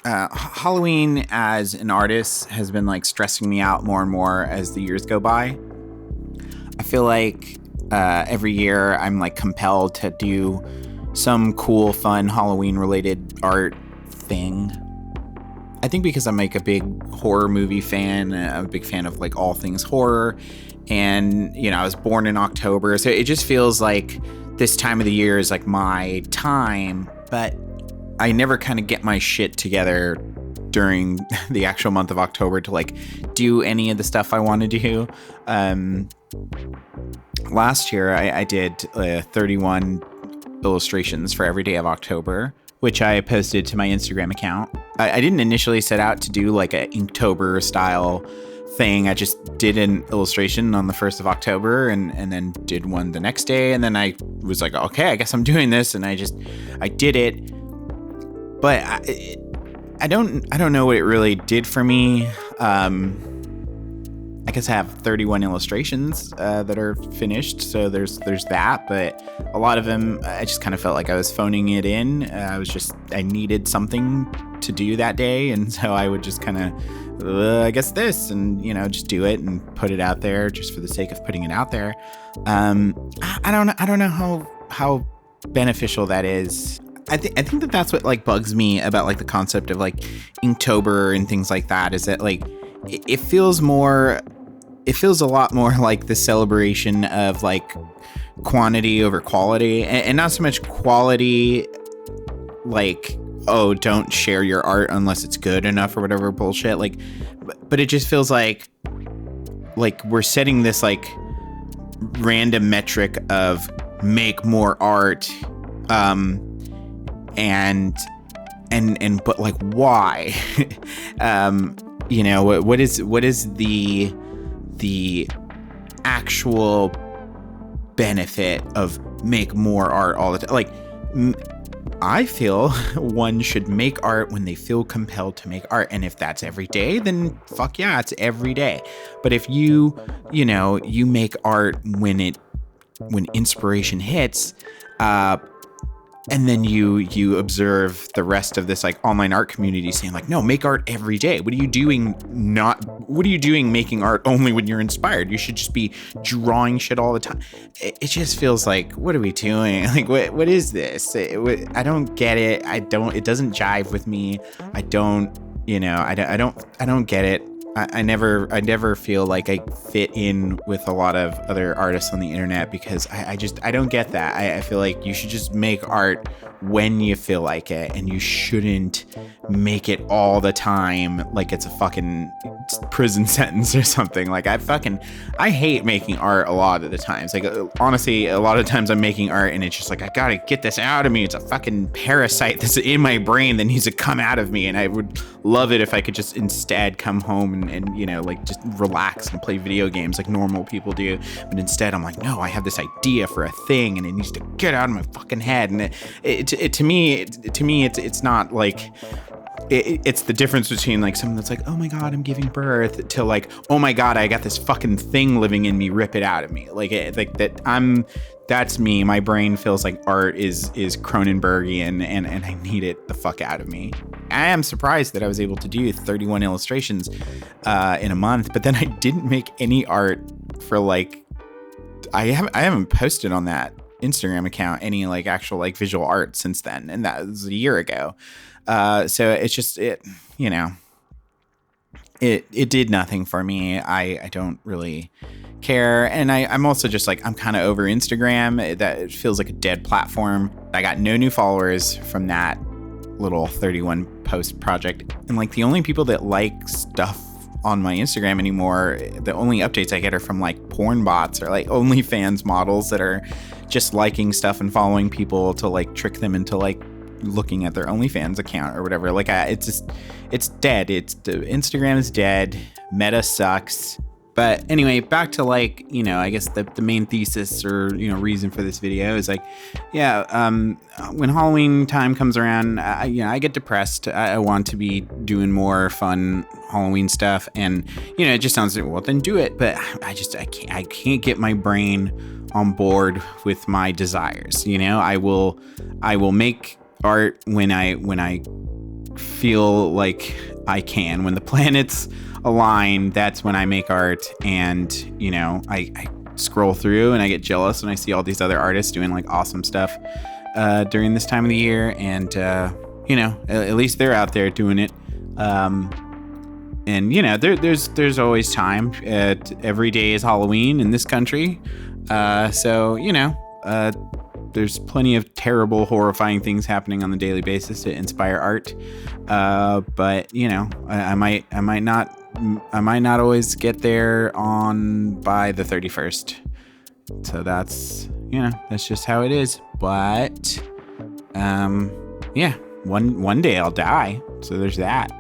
Halloween as an artist has been like stressing me out more and more as the years go by. I feel like every year I'm like compelled to do some cool, fun Halloween related art thing. I think because I'm like a big horror movie fan, I'm a big fan of like all things horror. And, you know, I was born in October, so it just feels like this time of the year is like my time, but I never kind of get my shit together during the actual month of October to like do any of the stuff I want to do. Last year, I did 31 illustrations for every day of October, which I posted to my Instagram account. I didn't initially set out to do like a Inktober style thing. I just did an illustration on the 1st of October and then did one the next day. And then I was like, okay, I guess I'm doing this. And I did it. But I don't know what it really did for me. I guess I have 31 illustrations that are finished, so there's that. But a lot of them, I just kind of felt like I was phoning it in. I needed something to do that day, and so I would just kind of, I guess this, and just do it and put it out there just for the sake of putting it out there. I don't know how beneficial that is. I think that's what like bugs me about like the concept of like Inktober and things like that, is that like it feels a lot more like the celebration of like quantity over quality, and not so much quality like, oh, don't share your art unless it's good enough or whatever bullshit, like, but it just feels like we're setting this like random metric of make more art, and but like why? What is the actual benefit of make more art all the time? Like, I feel one should make art when they feel compelled to make art, and if that's every day, then fuck yeah, it's every day. But if you make art when inspiration hits, and then you observe the rest of this like online art community saying like, no, make art every day. What are you doing making art only when you're inspired? You should just be drawing shit all the time. It just feels like, what are we doing? Like, what is this? I don't get it. It doesn't jive with me. I don't get it. I never feel like I fit in with a lot of other artists on the internet, because I don't get that. I feel like you should just make art when you feel like it, and you shouldn't make it all the time like it's a fucking prison sentence or something. Like, I hate making art a lot of the times. Like, honestly, a lot of times I'm making art and it's just like, I gotta get this out of me. It's a fucking parasite that's in my brain that needs to come out of me, and I would love it if I could just instead come home and like just relax and play video games like normal people do. But instead I'm like, no, I have this idea for a thing and it needs to get out of my fucking head. And to me it's not like, it's the difference between like someone that's like, oh my god, I'm giving birth, to like, oh my god, I got this fucking thing living in me, rip it out of me. That's me. My brain feels like art is Cronenbergian, and I need it the fuck out of me. I am surprised that I was able to do 31 illustrations in a month, but then I didn't make any art for like, I haven't posted on that Instagram account any like actual like visual art since then, and that was a year ago. So it's just, it did nothing for me. I don't really care. And I'm also just like, I'm kind of over Instagram. That it feels like a dead platform. I got no new followers from that little 31 post project. And like the only people that like stuff on my Instagram anymore, the only updates I get are from like porn bots or like OnlyFans models that are just liking stuff and following people to like trick them into like looking at their OnlyFans account or whatever. Like, it's dead. Instagram is dead. Meta sucks. But anyway, back to like, I guess the main thesis or, reason for this video is like, when Halloween time comes around, I get depressed. I want to be doing more fun Halloween stuff. And, it just sounds like, well, then do it. But I can't get my brain on board with my desires. I will make art when I feel like I can. When the planets align, that's when I make art. And, you know, I scroll through and I get jealous when I see all these other artists doing like awesome stuff during this time of the year. And, you know, at least they're out there doing it. And, you know, there's always time. Every day is Halloween in this country. So, you know, there's plenty of terrible, horrifying things happening on the daily basis to inspire art. But you know, I might not always get there by the 31st. So that's, you know, that's just how it is. But, yeah, one day I'll die. So there's that.